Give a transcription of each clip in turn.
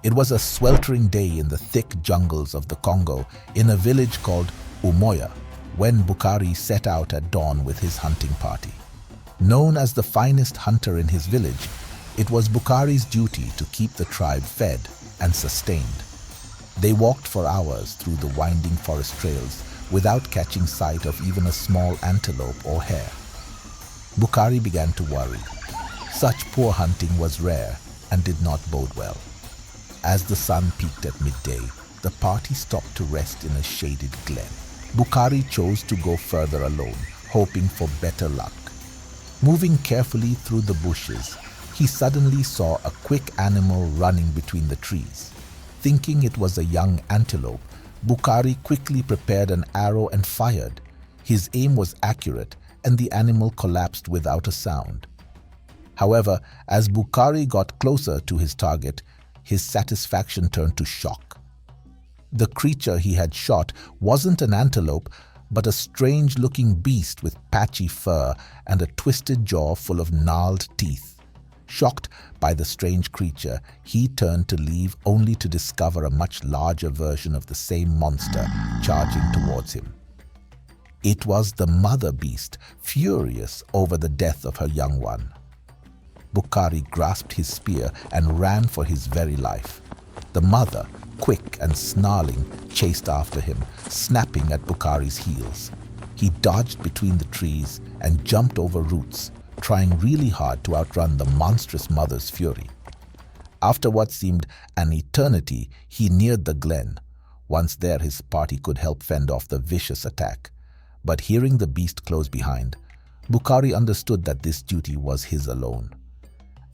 It was a sweltering day in the thick jungles of the Congo in a village called Umoya when Bukari set out at dawn with his hunting party. Known as the finest hunter in his village, it was Bukari's duty to keep the tribe fed and sustained. They walked for hours through the winding forest trails without catching sight of even a small antelope or hare. Bukari began to worry. Such poor hunting was rare and did not bode well. As the sun peaked at midday, the party stopped to rest in a shaded glen. Bukari chose to go further alone, hoping for better luck. Moving carefully through the bushes, he suddenly saw a quick animal running between the trees. Thinking it was a young antelope, Bukari quickly prepared an arrow and fired. His aim was accurate, and the animal collapsed without a sound. However, as Bukari got closer to his target, his satisfaction turned to shock. The creature he had shot wasn't an antelope, but a strange-looking beast with patchy fur and a twisted jaw full of gnarled teeth. Shocked by the strange creature, he turned to leave only to discover a much larger version of the same monster charging towards him. It was the mother beast, furious over the death of her young one. Bukari grasped his spear and ran for his very life. The mother, quick and snarling, chased after him, snapping at Bukari's heels. He dodged between the trees and jumped over roots, trying really hard to outrun the monstrous mother's fury. After what seemed an eternity, he neared the glen. Once there, his party could help fend off the vicious attack. But hearing the beast close behind, Bukari understood that this duty was his alone.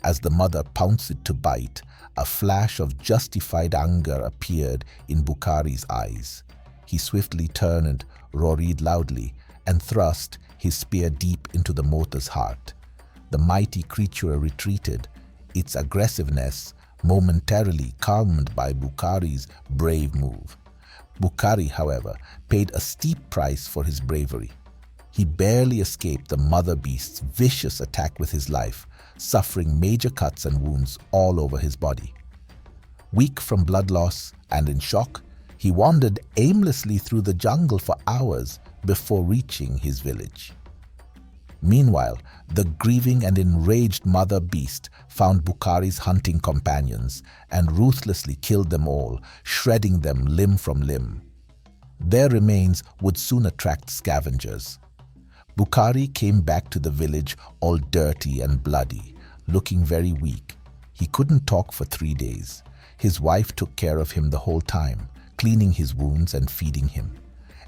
As the mother pounced to bite, a flash of justified anger appeared in Bukari's eyes. He swiftly turned, roared loudly, and thrust his spear deep into the motor's heart. The mighty creature retreated, its aggressiveness momentarily calmed by Bukari's brave move. Bukari, however, paid a steep price for his bravery. He barely escaped the mother beast's vicious attack with his life, suffering major cuts and wounds all over his body. Weak from blood loss and in shock, he wandered aimlessly through the jungle for hours before reaching his village. Meanwhile, the grieving and enraged mother beast found Bukari's hunting companions and ruthlessly killed them all, shredding them limb from limb. Their remains would soon attract scavengers. Bukari came back to the village all dirty and bloody, looking very weak. He couldn't talk for 3 days. His wife took care of him the whole time, cleaning his wounds and feeding him.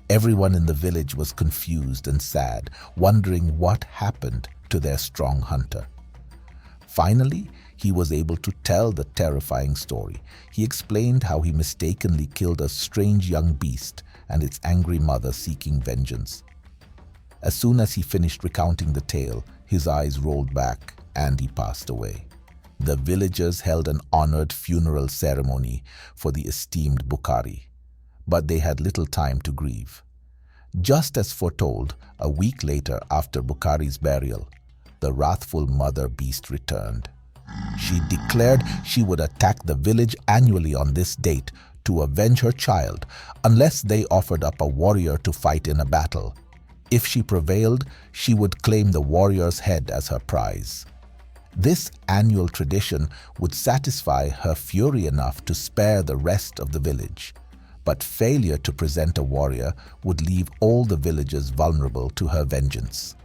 Everyone in the village was confused and sad, wondering what happened to their strong hunter. Finally, he was able to tell the terrifying story. He explained how he mistakenly killed a strange young beast and its angry mother seeking vengeance. As soon as he finished recounting the tale, his eyes rolled back and he passed away. The villagers held an honored funeral ceremony for the esteemed Bukari, but they had little time to grieve. Just as foretold, a week later after Bukari's burial, the wrathful mother beast returned. She declared she would attack the village annually on this date to avenge her child unless they offered up a warrior to fight in a battle. If she prevailed, she would claim the warrior's head as her prize. This annual tradition would satisfy her fury enough to spare the rest of the village, but failure to present a warrior would leave all the villagers vulnerable to her vengeance.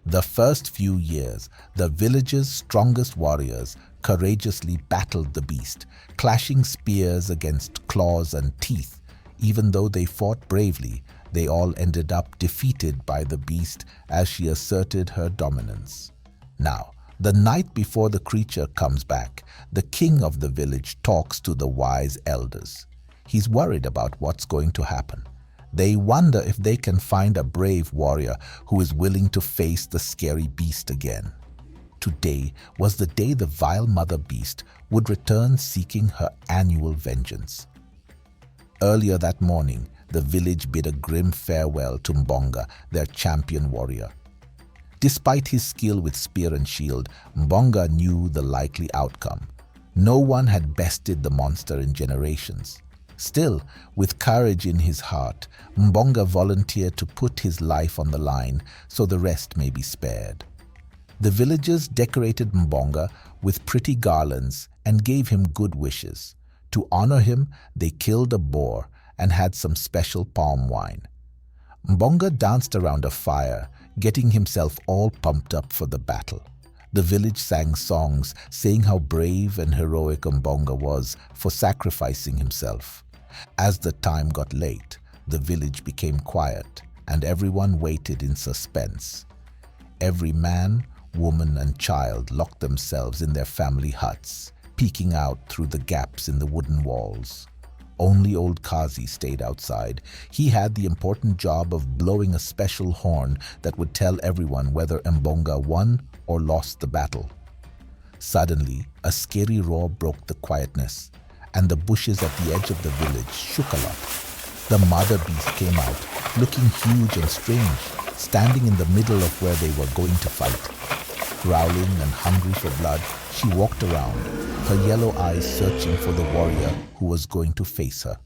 The first few years, the village's strongest warriors courageously battled the beast, clashing spears against claws and teeth. Even though they fought bravely, they all ended up defeated by the beast as she asserted her dominance. Now, the night before the creature comes back, the king of the village talks to the wise elders. He's worried about what's going to happen. They wonder if they can find a brave warrior who is willing to face the scary beast again. Today was the day the vile mother beast would return seeking her annual vengeance. Earlier that morning, the village bid a grim farewell to Mbonga, their champion warrior. Despite his skill with spear and shield, Mbonga knew the likely outcome. No one had bested the monster in generations. Still, with courage in his heart, Mbonga volunteered to put his life on the line so the rest may be spared. The villagers decorated Mbonga with pretty garlands and gave him good wishes. To honor him, they killed a boar and had some special palm wine. Mbonga danced around a fire, getting himself all pumped up for the battle. The village sang songs saying how brave and heroic Mbonga was for sacrificing himself. As the time got late, the village became quiet and everyone waited in suspense. Every man, woman and child locked themselves in their family huts, peeking out through the gaps in the wooden walls. Only old Kazi stayed outside. He had the important job of blowing a special horn that would tell everyone whether Mbonga won or lost the battle. Suddenly, a scary roar broke the quietness, and the bushes at the edge of the village shook a lot. The mother beast came out, looking huge and strange, standing in the middle of where they were going to fight. Growling and hungry for blood, she walked around, her yellow eyes searching for the warrior who was going to face her.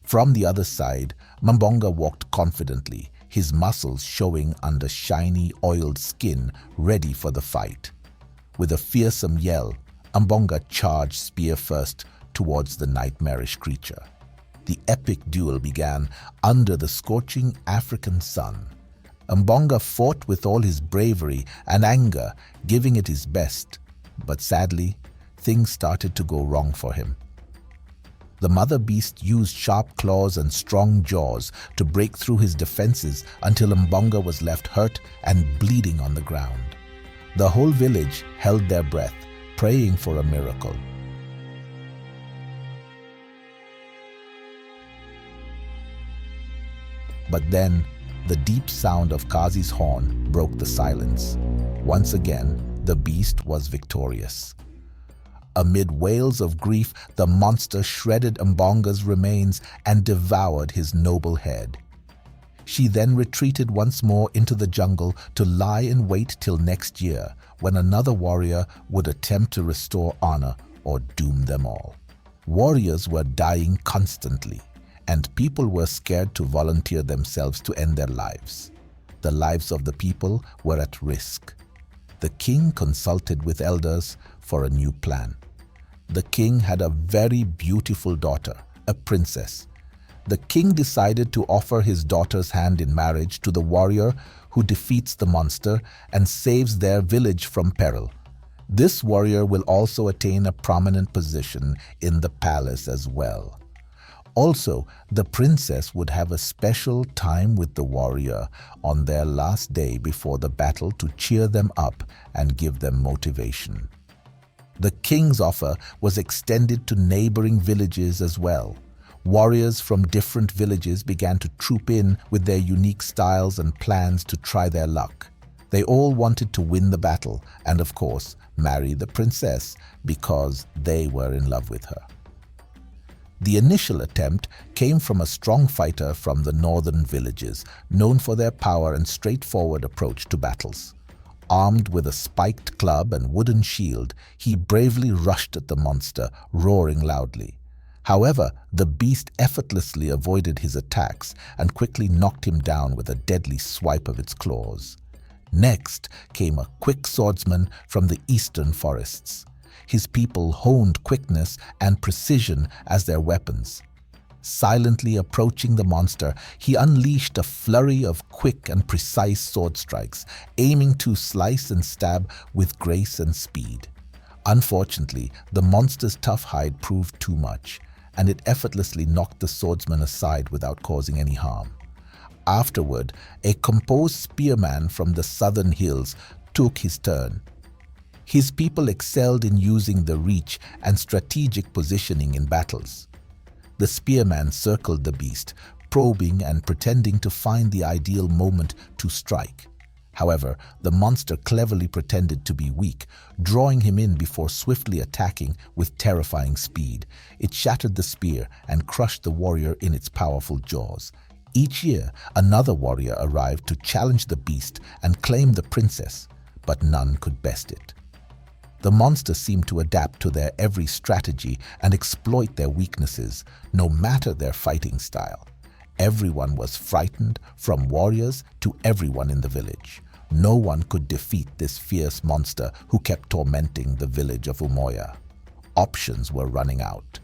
From the other side, Mbonga walked confidently, his muscles showing under shiny, oiled skin, ready for the fight. With a fearsome yell, Mbonga charged spear first towards the nightmarish creature. The epic duel began under the scorching African sun. Mbonga fought with all his bravery and anger, giving it his best. But sadly, things started to go wrong for him. The mother beast used sharp claws and strong jaws to break through his defenses until Mbonga was left hurt and bleeding on the ground. The whole village held their breath, praying for a miracle. But then, the deep sound of Kazi's horn broke the silence. Once again, the beast was victorious. Amid wails of grief, the monster shredded Mbonga's remains and devoured his noble head. She then retreated once more into the jungle to lie in wait till next year, when another warrior would attempt to restore honor or doom them all. Warriors were dying constantly, and people were scared to volunteer themselves to end their lives. The lives of the people were at risk. The king consulted with elders for a new plan. The king had a very beautiful daughter, a princess. The king decided to offer his daughter's hand in marriage to the warrior who defeats the monster and saves their village from peril. This warrior will also attain a prominent position in the palace as well. Also, the princess would have a special time with the warrior on their last day before the battle to cheer them up and give them motivation. The king's offer was extended to neighboring villages as well. Warriors from different villages began to troop in with their unique styles and plans to try their luck. They all wanted to win the battle and, of course, marry the princess because they were in love with her. The initial attempt came from a strong fighter from the northern villages, known for their power and straightforward approach to battles. Armed with a spiked club and wooden shield, he bravely rushed at the monster, roaring loudly. However, the beast effortlessly avoided his attacks and quickly knocked him down with a deadly swipe of its claws. Next came a quick swordsman from the eastern forests. His people honed quickness and precision as their weapons. Silently approaching the monster, he unleashed a flurry of quick and precise sword strikes, aiming to slice and stab with grace and speed. Unfortunately, the monster's tough hide proved too much, and it effortlessly knocked the swordsman aside without causing any harm. Afterward, a composed spearman from the southern hills took his turn. His people excelled in using the reach and strategic positioning in battles. The spearman circled the beast, probing and pretending to find the ideal moment to strike. However, the monster cleverly pretended to be weak, drawing him in before swiftly attacking with terrifying speed. It shattered the spear and crushed the warrior in its powerful jaws. Each year, another warrior arrived to challenge the beast and claim the princess, but none could best it. The monster seemed to adapt to their every strategy and exploit their weaknesses, no matter their fighting style. Everyone was frightened, from warriors to everyone in the village. No one could defeat this fierce monster who kept tormenting the village of Umoya. Options were running out.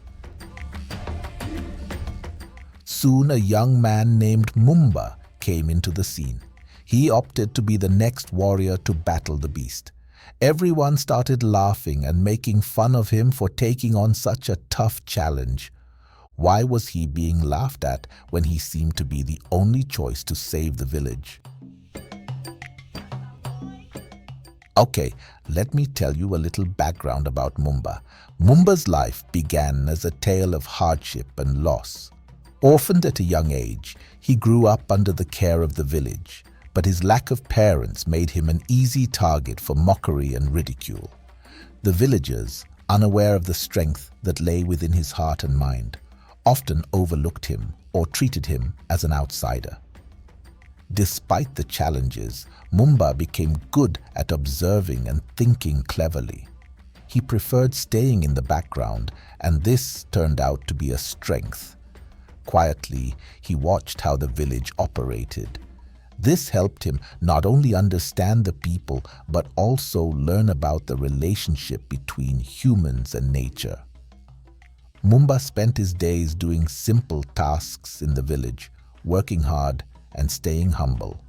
Soon a young man named Mumba came into the scene. He opted to be the next warrior to battle the beast. Everyone started laughing and making fun of him for taking on such a tough challenge. Why was he being laughed at when he seemed to be the only choice to save the village? Okay, let me tell you a little background about Mumba. Mumba's life began as a tale of hardship and loss. Orphaned at a young age, he grew up under the care of the village, but his lack of parents made him an easy target for mockery and ridicule. The villagers, unaware of the strength that lay within his heart and mind, often overlooked him or treated him as an outsider. Despite the challenges, Mumba became good at observing and thinking cleverly. He preferred staying in the background, and this turned out to be a strength. Quietly, he watched how the village operated. This helped him not only understand the people, but also learn about the relationship between humans and nature. Mumba spent his days doing simple tasks in the village, working hard and staying humble.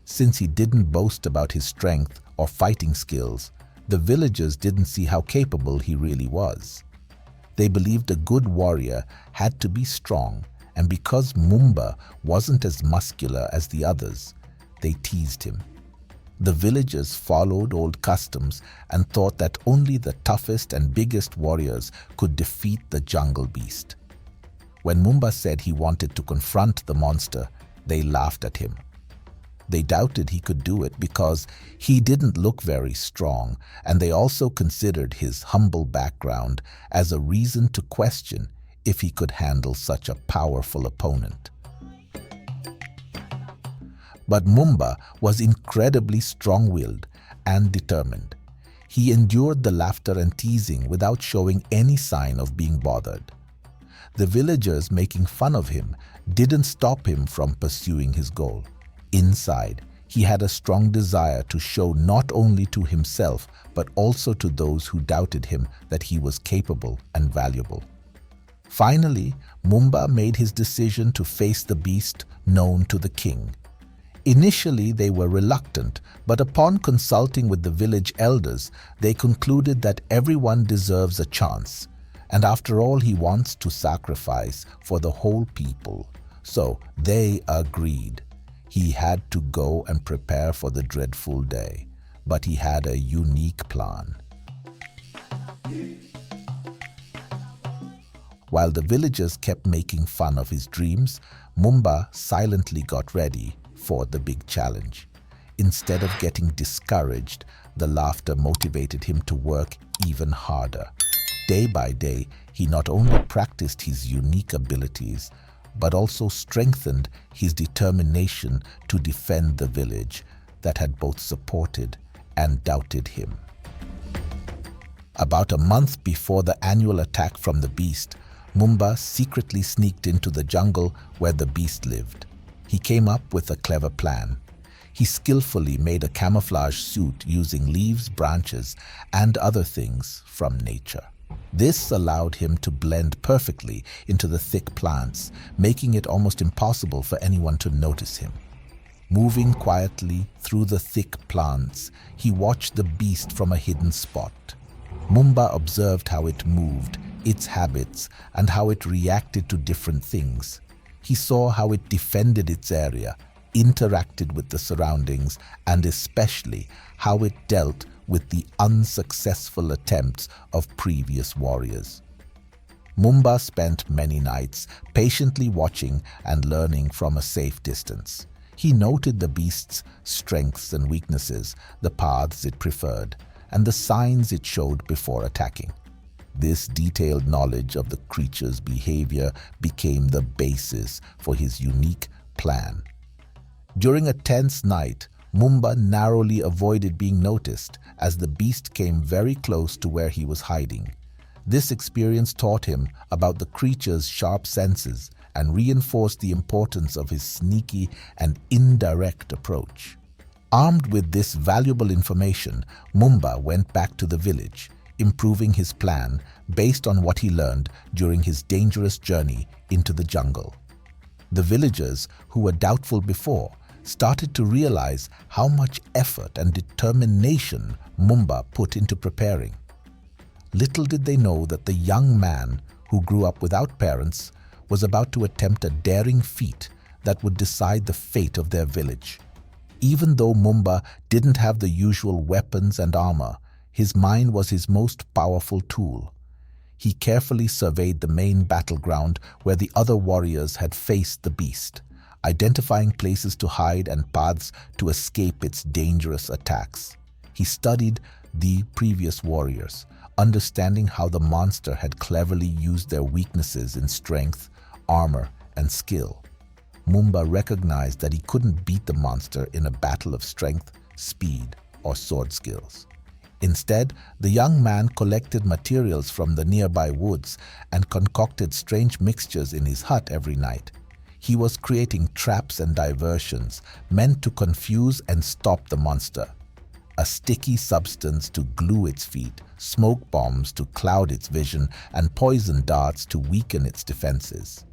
Since he didn't boast about his strength or fighting skills, the villagers didn't see how capable he really was. They believed a good warrior had to be strong, and because Mumba wasn't as muscular as the others, they teased him. The villagers followed old customs and thought that only the toughest and biggest warriors could defeat the jungle beast. When Mumba said he wanted to confront the monster, they laughed at him. They doubted he could do it because he didn't look very strong, and they also considered his humble background as a reason to question if he could handle such a powerful opponent. But Mumba was incredibly strong-willed and determined. He endured the laughter and teasing without showing any sign of being bothered. The villagers making fun of him didn't stop him from pursuing his goal. Inside, he had a strong desire to show not only to himself but also to those who doubted him that he was capable and valuable. Finally, Mumba made his decision to face the beast known to the king. Initially, they were reluctant, but upon consulting with the village elders, they concluded that everyone deserves a chance, and after all, he wants to sacrifice for the whole people. So they agreed. He had to go and prepare for the dreadful day, but he had a unique plan. While the villagers kept making fun of his dreams, Mumba silently got ready for the big challenge. Instead of getting discouraged, the laughter motivated him to work even harder. Day by day, he not only practiced his unique abilities, but also strengthened his determination to defend the village that had both supported and doubted him. About a month before the annual attack from the beast, Mumba secretly sneaked into the jungle where the beast lived. He came up with a clever plan. He skillfully made a camouflage suit using leaves, branches, and other things from nature. This allowed him to blend perfectly into the thick plants, making it almost impossible for anyone to notice him. Moving quietly through the thick plants, he watched the beast from a hidden spot. Mumba observed how it moved, its habits, and how it reacted to different things. He saw how it defended its area, interacted with the surroundings, and especially how it dealt with the unsuccessful attempts of previous warriors. Mumba spent many nights patiently watching and learning from a safe distance. He noted the beast's strengths and weaknesses, the paths it preferred, and the signs it showed before attacking. This detailed knowledge of the creature's behavior became the basis for his unique plan. During a tense night, Mumba narrowly avoided being noticed as the beast came very close to where he was hiding. This experience taught him about the creature's sharp senses and reinforced the importance of his sneaky and indirect approach. Armed with this valuable information, Mumba went back to the village, improving his plan based on what he learned during his dangerous journey into the jungle. The villagers, who were doubtful before, started to realize how much effort and determination Mumba put into preparing. Little did they know that the young man, who grew up without parents, was about to attempt a daring feat that would decide the fate of their village. Even though Mumba didn't have the usual weapons and armor, his mind was his most powerful tool. He carefully surveyed the main battleground where the other warriors had faced the beast, identifying places to hide and paths to escape its dangerous attacks. He studied the previous warriors, understanding how the monster had cleverly used their weaknesses in strength, armor, and skill. Mumba recognized that he couldn't beat the monster in a battle of strength, speed, or sword skills. Instead, the young man collected materials from the nearby woods and concocted strange mixtures in his hut every night. He was creating traps and diversions meant to confuse and stop the monster. A sticky substance to glue its feet, smoke bombs to cloud its vision, and poison darts to weaken its defenses.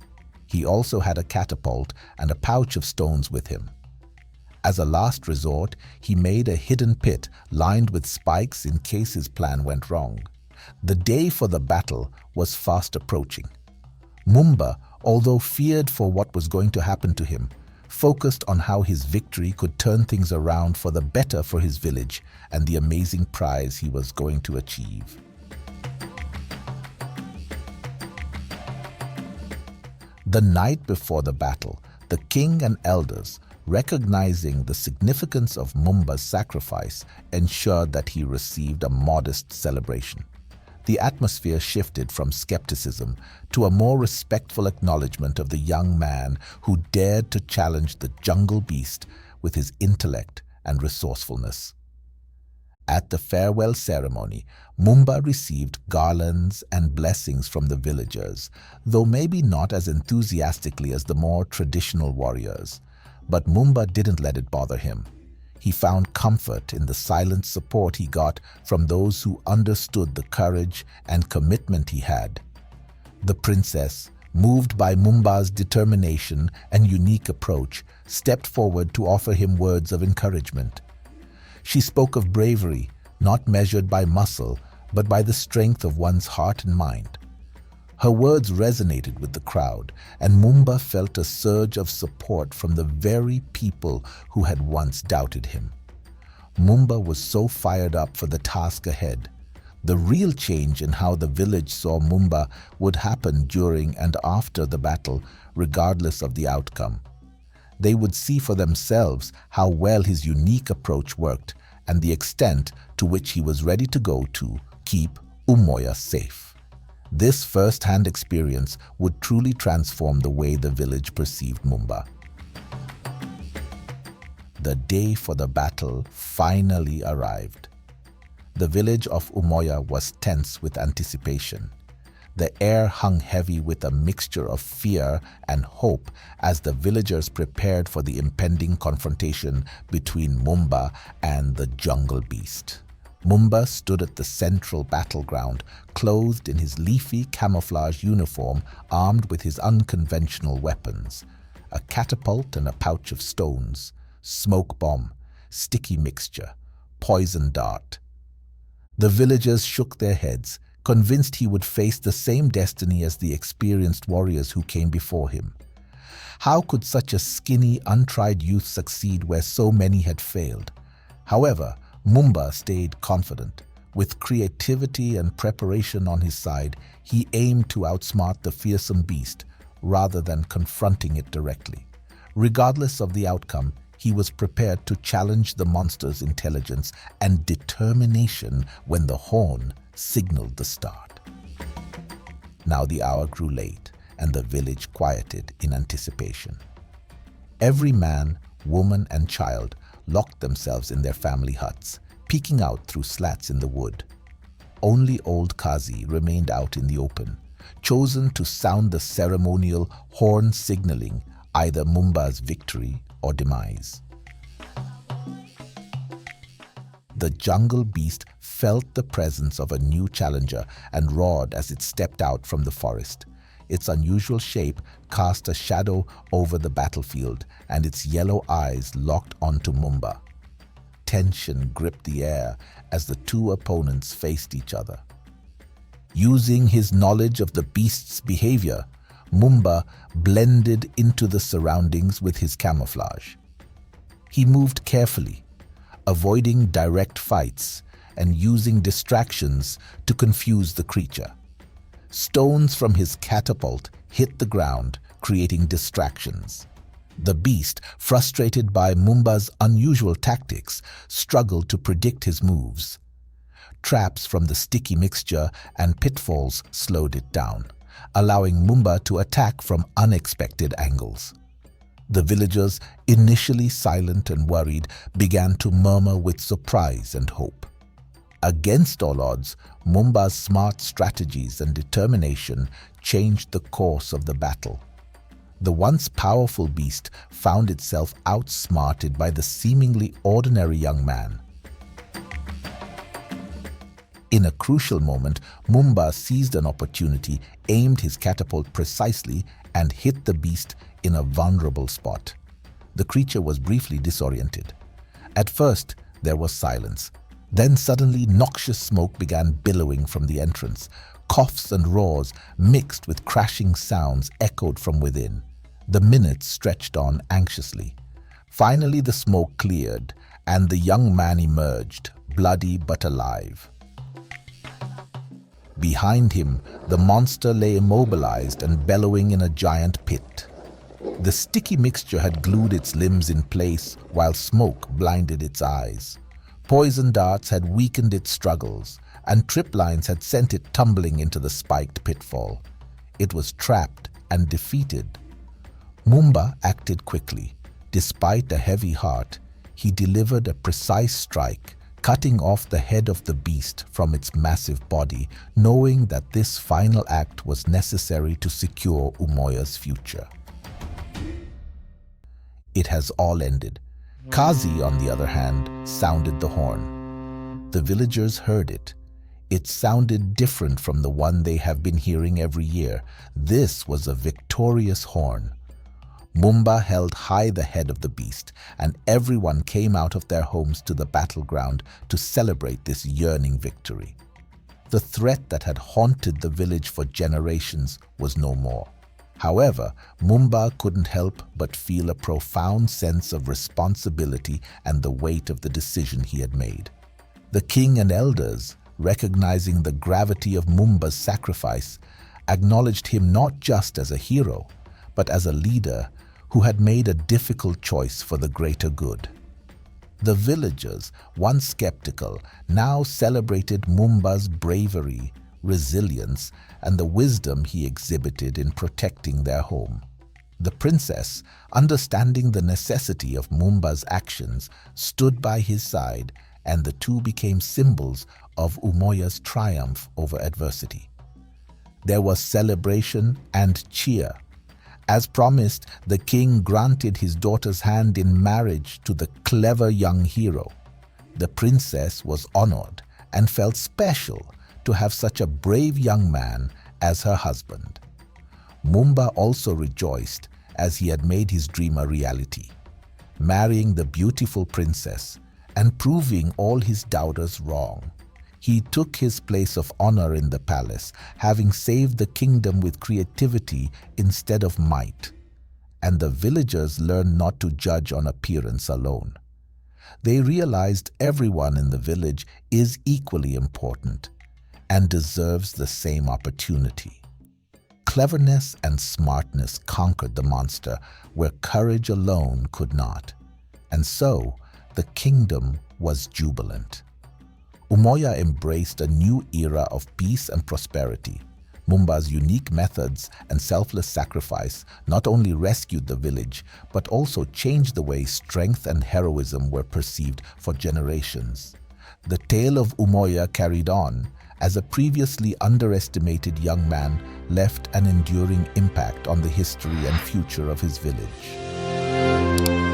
He also had a catapult and a pouch of stones with him. As a last resort, he made a hidden pit lined with spikes in case his plan went wrong. The day for the battle was fast approaching. Mumba, although feared for what was going to happen to him, focused on how his victory could turn things around for the better for his village and the amazing prize he was going to achieve. The night before the battle, the king and elders, recognizing the significance of Mumba's sacrifice, ensured that he received a modest celebration. The atmosphere shifted from skepticism to a more respectful acknowledgement of the young man who dared to challenge the jungle beast with his intellect and resourcefulness. At the farewell ceremony, Mumba received garlands and blessings from the villagers, though maybe not as enthusiastically as the more traditional warriors. But Mumba didn't let it bother him. He found comfort in the silent support he got from those who understood the courage and commitment he had. The princess, moved by Mumba's determination and unique approach, stepped forward to offer him words of encouragement. She spoke of bravery, not measured by muscle, but by the strength of one's heart and mind. Her words resonated with the crowd, and Mumba felt a surge of support from the very people who had once doubted him. Mumba was so fired up for the task ahead. The real change in how the village saw Mumba would happen during and after the battle, regardless of the outcome. They would see for themselves how well his unique approach worked and the extent to which he was ready to go to keep Umoya safe. This first-hand experience would truly transform the way the village perceived Mumba. The day for the battle finally arrived. The village of Umoya was tense with anticipation. The air hung heavy with a mixture of fear and hope as the villagers prepared for the impending confrontation between Mumba and the jungle beast. Mumba stood at the central battleground, clothed in his leafy camouflage uniform, armed with his unconventional weapons: a catapult and a pouch of stones, smoke bomb, sticky mixture, poison dart. The villagers shook their heads, convinced he would face the same destiny as the experienced warriors who came before him. How could such a skinny, untried youth succeed where so many had failed? However, Mumba stayed confident. With creativity and preparation on his side, he aimed to outsmart the fearsome beast rather than confronting it directly. Regardless of the outcome, he was prepared to challenge the monster's intelligence and determination when the horn signaled the start. Now the hour grew late, and the village quieted in anticipation. Every man, woman, and child locked themselves in their family huts, peeking out through slats in the wood. Only old Kazi remained out in the open, chosen to sound the ceremonial horn signaling either Mumba's victory or demise. The jungle beast felt the presence of a new challenger and roared as it stepped out from the forest. Its unusual shape cast a shadow over the battlefield, and its yellow eyes locked onto Mumba. Tension gripped the air as the two opponents faced each other. Using his knowledge of the beast's behavior, Mumba blended into the surroundings with his camouflage. He moved carefully, avoiding direct fights and using distractions to confuse the creature. Stones from his catapult hit the ground, creating distractions. The beast, frustrated by Mumba's unusual tactics, struggled to predict his moves. Traps from the sticky mixture and pitfalls slowed it down, allowing Mumba to attack from unexpected angles. The villagers, initially silent and worried, began to murmur with surprise and hope. Against all odds, Mumba's smart strategies and determination changed the course of the battle. The once powerful beast found itself outsmarted by the seemingly ordinary young man. In a crucial moment, Mumba seized an opportunity, aimed his catapult precisely, and hit the beast in a vulnerable spot. The creature was briefly disoriented. At first, there was silence. Then suddenly noxious smoke began billowing from the entrance. Coughs and roars, mixed with crashing sounds, echoed from within. The minutes stretched on anxiously. Finally the smoke cleared, and the young man emerged, bloody but alive. Behind him, the monster lay immobilized and bellowing in a giant pit. The sticky mixture had glued its limbs in place, while smoke blinded its eyes. Poison darts had weakened its struggles, and trip lines had sent it tumbling into the spiked pitfall. It was trapped and defeated. Mumba acted quickly. Despite a heavy heart, he delivered a precise strike, cutting off the head of the beast from its massive body, knowing that this final act was necessary to secure Umoya's future. It has all ended. Kazi, on the other hand, sounded the horn. The villagers heard it. It sounded different from the one they have been hearing every year. This was a victorious horn. Mumba held high the head of the beast, and everyone came out of their homes to the battleground to celebrate this yearning victory. The threat that had haunted the village for generations was no more. However, Mumba couldn't help but feel a profound sense of responsibility and the weight of the decision he had made. The king and elders, recognizing the gravity of Mumba's sacrifice, acknowledged him not just as a hero, but as a leader who had made a difficult choice for the greater good. The villagers, once skeptical, now celebrated Mumba's bravery, resilience, and the wisdom he exhibited in protecting their home. The princess, understanding the necessity of Mumba's actions, stood by his side, and the two became symbols of Umoya's triumph over adversity. There was celebration and cheer. As promised, the king granted his daughter's hand in marriage to the clever young hero. The princess was honored and felt special to have such a brave young man as her husband. Mumba also rejoiced as he had made his dream a reality, marrying the beautiful princess and proving all his doubters wrong. He took his place of honor in the palace, having saved the kingdom with creativity instead of might. And the villagers learned not to judge on appearance alone. They realized everyone in the village is equally important and deserves the same opportunity. Cleverness and smartness conquered the monster where courage alone could not. And so, the kingdom was jubilant. Umoya embraced a new era of peace and prosperity. Mumba's unique methods and selfless sacrifice not only rescued the village, but also changed the way strength and heroism were perceived for generations. The tale of Umoya carried on, as a previously underestimated young man left an enduring impact on the history and future of his village.